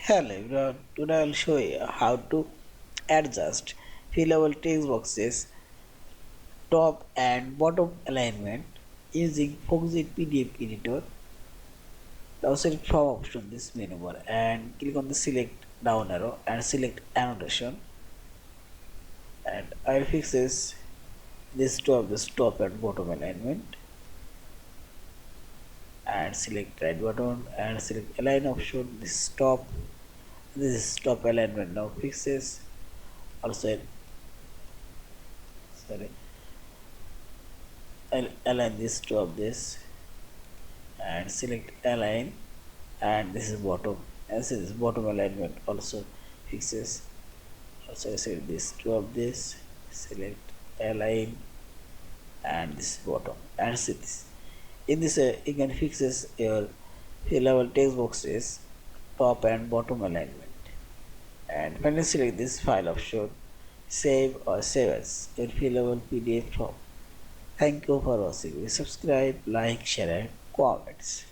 Hello everyone, today I will show you how to adjust fillable text boxes top and bottom alignment using Foxit PDF Editor. Now select from option this menu bar and click on the select down arrow and select annotation, and I will fix this top and bottom alignment and select right button and select align option. This is top alignment now fixes. Also sorry, I'll align this top this and select align, and this is bottom, and this is bottom alignment also fixes. Also select this drop this, select align, and this is bottom, and see this. In this you can fixes your fillable text boxes top and bottom alignment. And finally select this file option, save or save as your fillable PDF form. Thank you for watching. Subscribe, like, share and comments.